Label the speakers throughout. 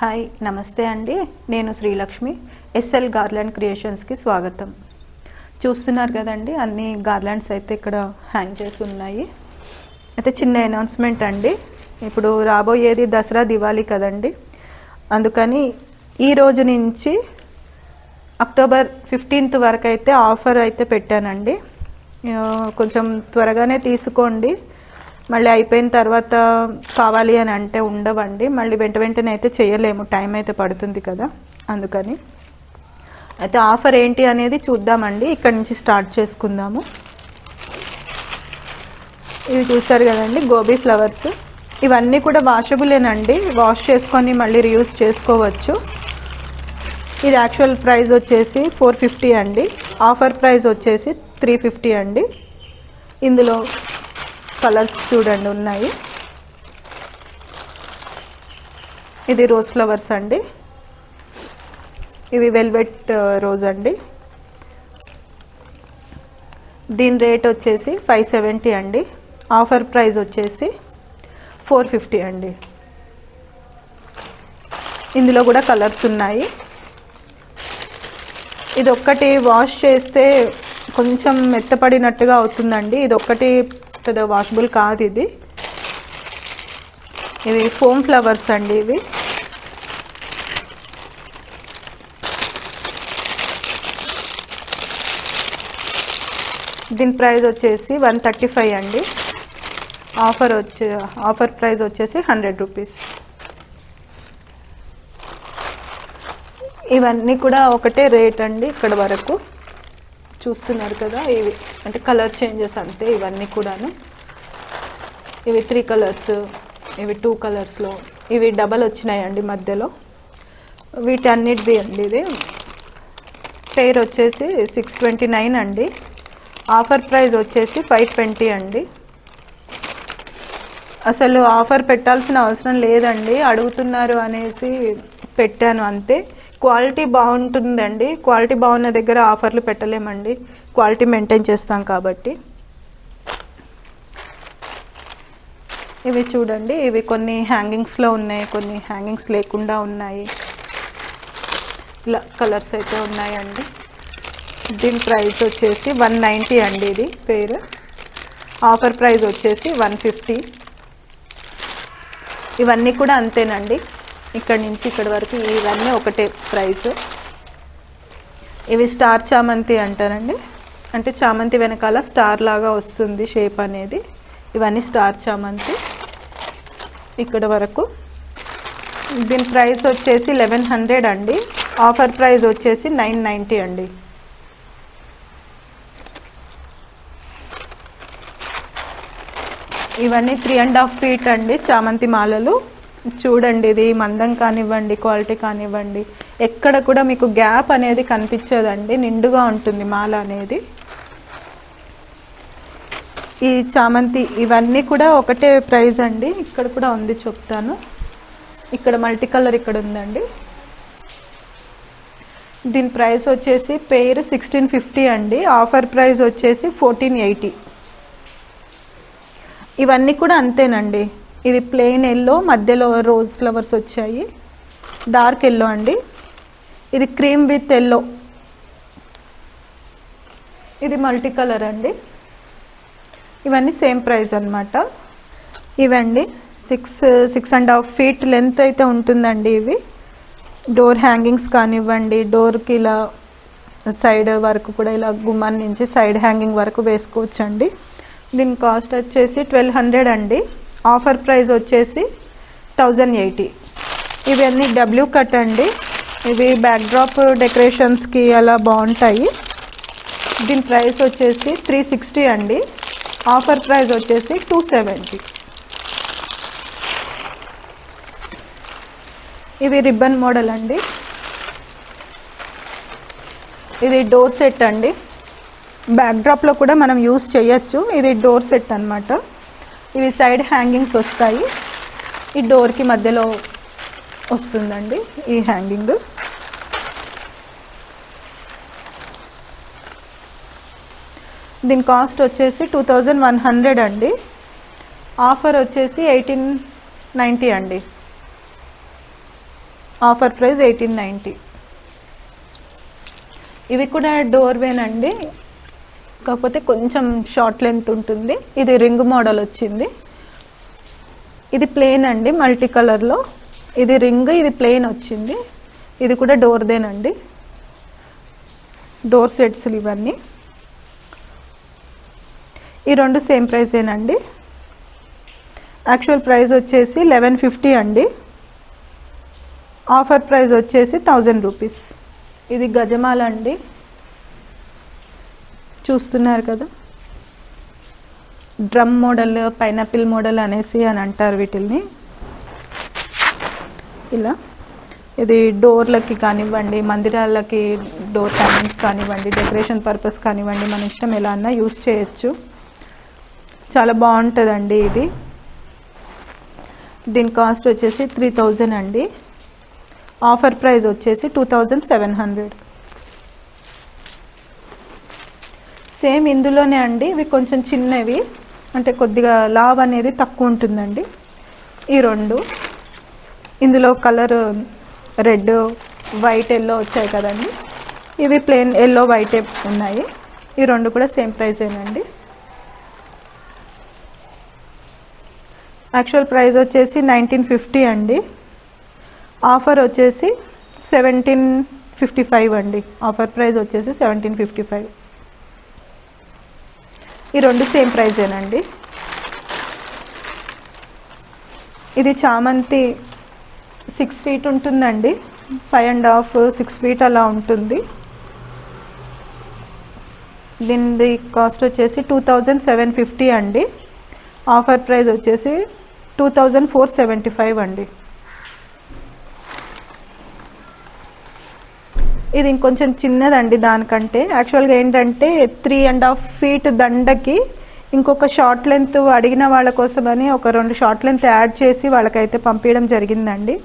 Speaker 1: Hi నమస్తే అండి, నేను శ్రీలక్ష్మి. ఎస్ఎల్ గార్లాండ్ క్రియేషన్స్కి స్వాగతం. చూస్తున్నారు కదండి, అన్ని గార్లాండ్స్ అయితే ఇక్కడ హ్యాంగ్ చేసి ఉన్నాయి. అయితే చిన్న అనౌన్స్మెంట్ అండి, ఇప్పుడు రాబోయేది దసరా దివాళీ కదండి, అందుకని ఈ రోజు నుంచి అక్టోబర్ 15th వరకు అయితే ఆఫర్ అయితే పెట్టానండి. కొంచెం త్వరగానే తీసుకోండి, మళ్ళీ అయిపోయిన తర్వాత కావాలి అని అంటే ఉండవండి, మళ్ళీ వెంటనే అయితే చేయలేము, టైం అయితే పడుతుంది కదా. అందుకని అయితే ఆఫర్ ఏంటి అనేది చూద్దామండి. ఇక్కడ నుంచి స్టార్ట్ చేసుకుందాము. ఇవి చూసారు కదండి, గోబీ ఫ్లవర్స్. ఇవన్నీ కూడా వాషబులేనండి, వాష్ చేసుకొని మళ్ళీ రీయూజ్ చేసుకోవచ్చు. ఇది యాక్చువల్ ప్రైస్ వచ్చేసి 450 అండి, ఆఫర్ ప్రైస్ వచ్చేసి 350 అండి. ఇందులో కలర్స్ చూడండి ఉన్నాయి. ఇది రోజ్ ఫ్లవర్స్ అండి, ఇవి వెల్వెట్ రోజ్ అండి. దీని రేట్ వచ్చేసి 570 అండి, ఆఫర్ ప్రైస్ వచ్చేసి 450 అండి. ఇందులో కూడా కలర్స్ ఉన్నాయి. ఇది ఒక్కటి వాష్ చేస్తే కొంచెం మెత్తపడినట్టుగా అవుతుందండి, ఇది ఒక్కటి పెద్ద వాషబుల్ కాదు. ఇవి ఫోమ్ ఫ్లవర్స్ అండి. ఇవి దీని ప్రైస్ వచ్చేసి 135 అండి, ఆఫర్ ప్రైస్ వచ్చేసి 100 రూపీస్. ఇవన్నీ కూడా ఒకటే రేట్ అండి. ఇక్కడ వరకు చూస్తున్నారు కదా, ఇవి అంటే కలర్ చేంజెస్ అంతే. ఇవన్నీ కూడాను ఇవి 3 కలర్స్, ఇవి 2 కలర్స్లో, ఇవి డబల్ వచ్చినాయండి మధ్యలో. వీటన్నిటిది అండి. ఇది పేర్ వచ్చేసి 629 అండి, ఆఫర్ ప్రైస్ వచ్చేసి 520 అండి. అసలు ఆఫర్ పెట్టాల్సిన అవసరం లేదండి, అడుగుతున్నారు అనేసి పెట్టాను అంతే. క్వాలిటీ బాగుంటుందండి, క్వాలిటీ బాగున్న దగ్గర ఆఫర్లు పెట్టలేమండి, క్వాలిటీ మెయింటైన్ చేస్తాం కాబట్టి. ఇవి చూడండి, ఇవి కొన్ని హ్యాంగింగ్స్లో ఉన్నాయి, కొన్ని హ్యాంగింగ్స్ లేకుండా ఉన్నాయి. ఇలా కలర్స్ అయితే ఉన్నాయండి. దీని ప్రైస్ వచ్చేసి 190 అండి, ఇది పేరు. ఆఫర్ ప్రైస్ వచ్చేసి 150. ఇవన్నీ కూడా అంతేనండి, ఇక్కడ నుంచి ఇక్కడ వరకు ఇవన్నీ ఒకటే ప్రైస్. ఇవి స్టార్ చామంతి అంటారండి, అంటే చామంతి వెనకాల స్టార్ లాగా వస్తుంది షేప్ అనేది. ఇవన్నీ స్టార్ చామంతి ఇక్కడ వరకు. దీని ప్రైస్ వచ్చేసి 1100 అండి, ఆఫర్ ప్రైస్ వచ్చేసి 990 అండి. ఇవన్నీ 3.5 feet అండి చామంతి మాలలు. చూడండి, ఇది మందం కానివ్వండి, క్వాలిటీ కానివ్వండి, ఎక్కడ కూడా మీకు గ్యాప్ అనేది కనిపించదండి, నిండుగా ఉంటుంది మాల అనేది. ఈ చామంతి ఇవన్నీ కూడా ఒకటే ప్రైస్ అండి. ఇక్కడ కూడా ఉంది, చెప్తాను. ఇక్కడ మల్టీ కలర్ ఇక్కడ ఉందండి. దీని ప్రైస్ వచ్చేసి పేరు 1650 అండి, ఆఫర్ ప్రైస్ వచ్చేసి 1480. ఇవన్నీ కూడా అంతేనండి. ఇది ప్లెయిన్ ఎల్లో, మధ్యలో రోజ్ ఫ్లవర్స్ వచ్చాయి, డార్క్ ఎల్లో అండి. ఇది క్రీమ్ విత్ ఎల్లో, ఇది మల్టీ కలర్ అండి. ఇవన్నీ సేమ్ ప్రైస్ అన్నమాట. ఇవండి 6.5 feet లెంత్ అయితే ఉంటుందండి. ఇవి డోర్ హ్యాంగింగ్స్ కానివ్వండి, డోర్కి ఇలా సైడ్ వరకు కూడా, ఇలా గుమ్మాన్ నుంచి సైడ్ హ్యాంగింగ్ వరకు వేసుకోవచ్చండి. దీని కాస్ట్ వచ్చేసి 1200 అండి, ఆఫర్ ప్రైస్ వచ్చేసి 1080. ఇవన్నీ డబ్ల్యూ కట్ అండి, ఇవి బ్యాక్డ్రాప్ డెకరేషన్స్కి అలా బాగుంటాయి. దీని ప్రైస్ వచ్చేసి 360 అండి, ఆఫర్ ప్రైస్ వచ్చేసి 270. ఇవి రిబ్బన్ మోడల్ అండి, ఇది డోర్ సెట్ అండి, బ్యాక్డ్రాప్లో కూడా మనం యూస్ చేయొచ్చు. ఇది డోర్ సెట్ అన్నమాట. ఇవి సైడ్ హ్యాంగింగ్స్ వస్తాయి, ఈ డోర్కి మధ్యలో వస్తుందండి ఈ హ్యాంగింగ్. దీని కాస్ట్ వచ్చేసి 2100 అండి, ఆఫర్ వచ్చేసి 1890 అండి. Offer price 1890. ఇవి కూడా డోర్వేనండి, కాకపోతే కొంచెం షార్ట్ లెంత్ ఉంటుంది. ఇది రింగ్ మోడల్ వచ్చింది. ఇది ప్లెయిన్ అండి, మల్టీ కలర్లో. ఇది రింగ్, ఇది ప్లెయిన్ వచ్చింది. ఇది కూడా డోర్దేనండి, డోర్ సెట్స్ ఇవన్నీ. ఈ రెండు సేమ్ ప్రైసేనండి. యాక్చువల్ ప్రైస్ వచ్చేసి 1150 అండి. ఆఫర్ ప్రైస్ వచ్చేసి 1000 రూపీస్. ఇది గజమాల అండి, చూస్తున్నారు కదా. డ్రమ్ మోడల్, పైనాపిల్ మోడల్ అనేసి అని అంటారు వీటిల్ని. ఇలా ఇది డోర్లకి కానివ్వండి, మందిరాలకి డోర్ హ్యాంగింగ్స్ కానివ్వండి, డెకరేషన్ పర్పస్ కానివ్వండి, మన ఇష్టం ఎలా అన్నా యూస్ చేయొచ్చు. చాలా బాగుంటుందండి ఇది. దీని కాస్ట్ వచ్చేసి 3000 అండి. ఆఫర్ ప్రైస్ వచ్చేసి 2700. సేమ్ ఇందులోనే అండి, ఇవి కొంచెం చిన్నవి, అంటే కొద్దిగా లావ్ అనేది తక్కువ ఉంటుందండి. ఈ రెండు ఇందులో కలర్ రెడ్, వైట్, ఎల్లో వచ్చాయి కదండి. ఇవి ప్లెయిన్ ఎల్లో, వైట్ ఉన్నాయి. ఈ రెండు కూడా సేమ్ ప్రైసేనండి. యాక్చువల్ ప్రైస్ వచ్చేసి 1950 అండి. ఆఫర్ వచ్చేసి 1755 అండి. ఆఫర్ ప్రైస్ వచ్చేసి 1755. ఈ రెండు సేమ్ ప్రైజేనండి. ఇది చామంతి 6 ఫీట్ ఉంటుందండి, 5.5 6 ఫీట్ అలా ఉంటుంది. దీని కాస్ట్ వచ్చేసి 2750 అండి. ఆఫర్ ప్రైస్ వచ్చేసి 2475 అండి. ఇది ఇంకొంచెం చిన్నదండి దానికంటే. యాక్చువల్గా ఏంటంటే 3.5 ఫీట్ దండకి ఇంకొక షార్ట్ లెంత్ అడిగిన వాళ్ళ కోసమని ఒక 2 షార్ట్ లెంత్ యాడ్ చేసి వాళ్ళకైతే పంపించడం జరిగిందండి.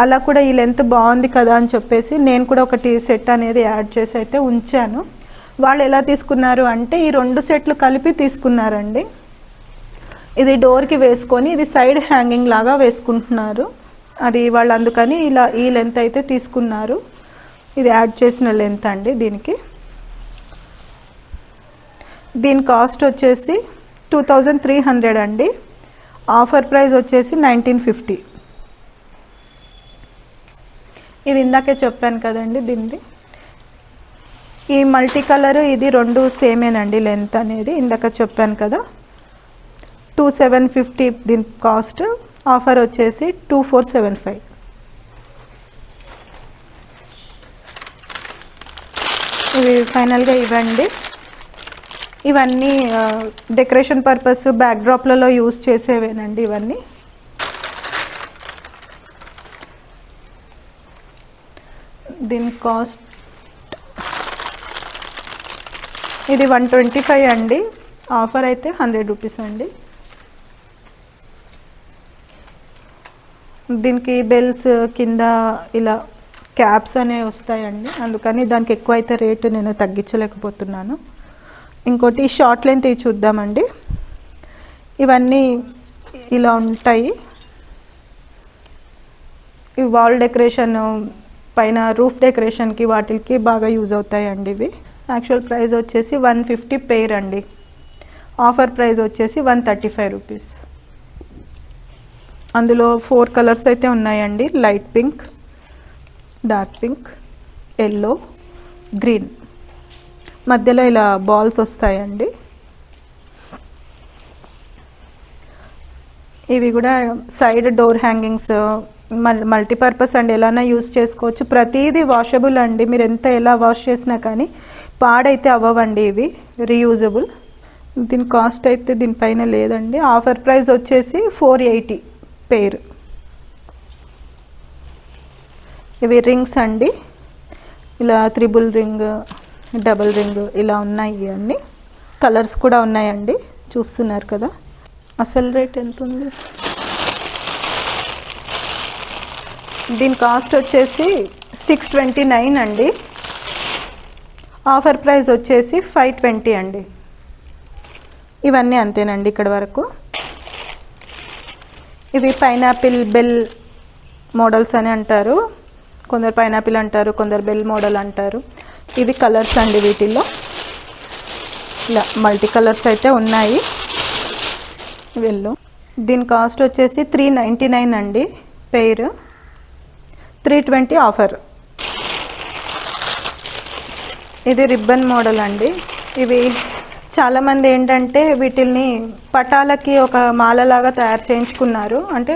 Speaker 1: అలా కూడా ఈ లెంత్ బాగుంది కదా అని చెప్పేసి నేను కూడా ఒకటి సెట్ అనేది యాడ్ చేసి అయితే ఉంచాను. వాళ్ళు ఎలా తీసుకున్నారు అంటే ఈ 2 సెట్లు కలిపి తీసుకున్నారండి. ఇది డోర్కి వేసుకొని ఇది సైడ్ హ్యాంగింగ్ లాగా వేసుకుంటున్నారు. అది వాళ్ళు అందుకని ఇలా ఈ లెంత్ అయితే తీసుకున్నారు. ఇది యాడ్ చేసిన లెంత్ అండి దీనికి. దీని కాస్ట్ వచ్చేసి 2300 అండి. ఆఫర్ ప్రైస్ వచ్చేసి 1950. ఇది ఇందాకే చెప్పాను కదండి దీనిది. ఈ మల్టీ కలర్ ఇది రెండు సేమేనండి లెంత్ అనేది, ఇందాక చెప్పాను కదా. 2750 దీని కాస్ట్. ఆఫర్ వచ్చేసి 2475. ఇవి ఫైనల్గా ఇవ్వండి. ఇవన్నీ డెకరేషన్ పర్పస్ బ్యాక్డ్రాప్లలో యూజ్ చేసేవేనండి ఇవన్నీ. దీని కాస్ట్ ఇది 125 అండి. ఆఫర్ అయితే 100 రూపీస్ అండి. దీనికి బెల్స్ కింద ఇలా క్యాప్స్ అనేవి వస్తాయండి, అందుకని దానికి ఎక్కువ అయితే రేటు నేను తగ్గించలేకపోతున్నాను. ఇంకోటి షార్ట్ లెంత్ ఇవి చూద్దామండి. ఇవన్నీ ఇలా ఉంటాయి. ఇవి వాల్ డెకరేషన్ పైన రూఫ్ డెకరేషన్కి వాటికి బాగా యూజ్ అవుతాయండి ఇవి. యాక్చువల్ ప్రైస్ వచ్చేసి 150 పెయిర్ అండి. ఆఫర్ ప్రైస్ వచ్చేసి 135 రూపీస్. అందులో 4 కలర్స్ అయితే ఉన్నాయండి. Light pink, dark pink, yellow, green. మధ్యలో ఇలా బాల్స్ వస్తాయండి. ఇవి కూడా సైడ్ డోర్ హ్యాంగింగ్స్ మల్టీపర్పస్ అండి, ఎలానా యూజ్ చేసుకోవచ్చు. ప్రతిదీ వాషబుల్ అండి, మీరు ఎంత ఎలా వాష్ చేసినా కానీ పాడైతే అవ్వవండి. ఇవి రీయూజబుల్. దీని కాస్ట్ అయితే దీనిపైన లేదండి. ఆఫర్ ప్రైస్ వచ్చేసి 480 పెయిర్. ఇవి రింగ్స్ అండి, ఇలా త్రిబుల్ రింగ్, డబుల్ రింగ్ ఇలా ఉన్నాయి. ఇవన్నీ కలర్స్ కూడా ఉన్నాయండి, చూస్తున్నారు కదా. అసలు రేట్ ఎంత ఉంది? దీని కాస్ట్ వచ్చేసి 629 అండి. ఆఫర్ ప్రైస్ వచ్చేసి 520 అండి. ఇవన్నీ అంతేనండి ఇక్కడ వరకు. ఇవి పైనాపిల్ బెల్ మోడల్స్ అని అంటారు. కొందరు పైనాపిల్ అంటారు, కొందరు బెల్ మోడల్ అంటారు. ఇవి కలర్స్ అండి. వీటిల్లో ఇలా మల్టీ కలర్స్ అయితే ఉన్నాయి. వీళ్ళు దీని కాస్ట్ వచ్చేసి 399 అండి పెయిర్, 320 ఆఫర్. ఇది రిబ్బన్ మోడల్ అండి. ఇవి చాలామంది ఏంటంటే వీటిల్ని పటాలకి ఒక మాలలాగా తయారు చేయించుకున్నారు. అంటే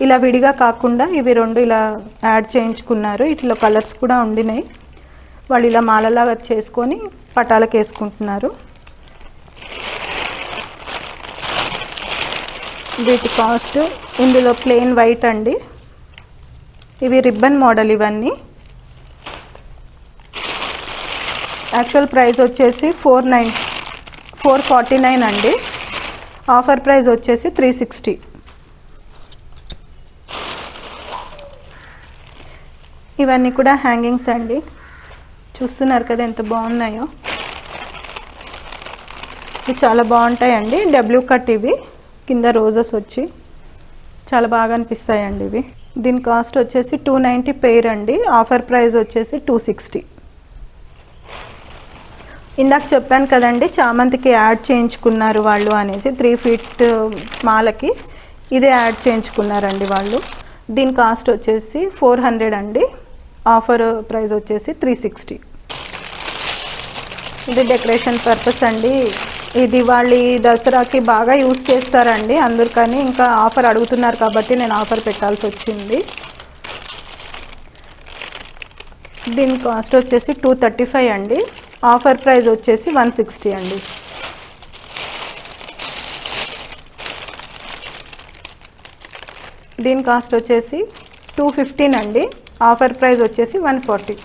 Speaker 1: ఇలా విడిగా కాకుండా ఇవి రెండు ఇలా యాడ్ చేయించుకున్నారు. వీటిలో కలర్స్ కూడా ఉండినాయి. వాళ్ళు ఇలా మాలలాగా చేసుకొని పటాలకు వేసుకుంటున్నారు. వీటి కాస్ట్ ఇందులో ప్లెయిన్ వైట్ అండి. ఇవి రిబ్బన్ మోడల్. ఇవన్నీ యాక్చువల్ ప్రైస్ వచ్చేసి 449 అండి. ఆఫర్ ప్రైస్ వచ్చేసి 360. ఇవన్నీ కూడా హ్యాంగింగ్స్ అండి. చూస్తున్నారు కదా ఎంత బాగున్నాయో. ఇవి చాలా బాగుంటాయండి. W cut. ఇవి కింద రోజెస్ వచ్చి చాలా బాగా అనిపిస్తాయండి ఇవి. దీని కాస్ట్ వచ్చేసి 290 పెయిర్ అండి. ఆఫర్ ప్రైస్ వచ్చేసి 260. ఇందాక చెప్పాను కదండి చామంతికి యాడ్ చేయించుకున్నారు వాళ్ళు అనేసి. 3 ఫీట్ మాలకి ఇదే యాడ్ చేయించుకున్నారండి వాళ్ళు. దీని కాస్ట్ వచ్చేసి 400 అండి. ఆఫర్ ప్రైస్ వచ్చేసి 360. ఇది డెకరేషన్ పర్పస్ అండి. ఇది వాళ్ళు దసరాకి బాగా యూస్ చేస్తారండి. అందుకని ఇంకా ఆఫర్ అడుగుతున్నారు కాబట్టి నేను ఆఫర్ పెట్టాల్సి వచ్చింది. దీని కాస్ట్ వచ్చేసి 235 అండి. ఆఫర్ ప్రైస్ వచ్చేసి 160 అండి. దీని కాస్ట్ వచ్చేసి 215 అండి. ఆఫర్ ప్రైస్ వచ్చేసి 140.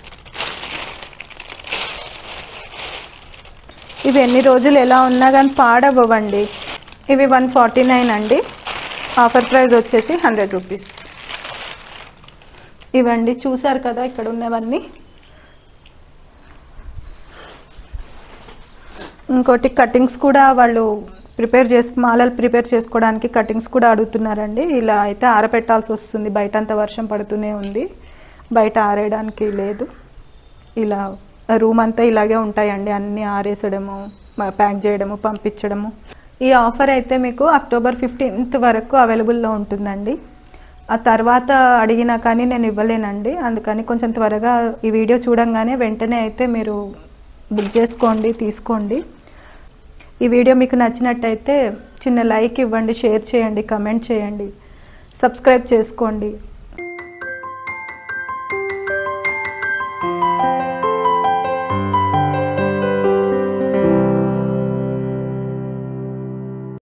Speaker 1: ఇవి ఎన్ని రోజులు ఎలా ఉన్నా కానీ పాడవ్వండి. ఇవి 149 అండి. ఆఫర్ ప్రైస్ వచ్చేసి 100 రూపీస్. ఇవండి చూసారు కదా ఇక్కడ ఉన్నవన్నీ. ఇంకోటి కటింగ్స్ కూడా వాళ్ళు మాలలు ప్రిపేర్ చేసుకోవడానికి కటింగ్స్ కూడా అడుగుతున్నారండి. ఇలా అయితే ఆరబెట్టాల్సి వస్తుంది. బయట అంత వర్షం పడుతూనే ఉంది. బయట ఆరేయడానికి లేదు. ఇలా రూమ్ అంతా ఇలాగే ఉంటాయండి. అన్నీ ఆరేసడము, ప్యాక్ చేయడము, పంపించడము. ఈ ఆఫర్ అయితే మీకు అక్టోబర్ 15th వరకు అవైలబుల్లో ఉంటుందండి. ఆ తర్వాత అడిగినా కానీ నేను ఇవ్వలేనండి. అందుకని కొంచెం త్వరగా ఈ వీడియో చూడంగానే వెంటనే అయితే మీరు బుక్ చేసుకోండి, తీసుకోండి. ఈ వీడియో మీకు నచ్చినట్టయితే చిన్న లైక్ ఇవ్వండి, షేర్ చేయండి, కమెంట్ చేయండి, సబ్స్క్రైబ్ చేసుకోండి.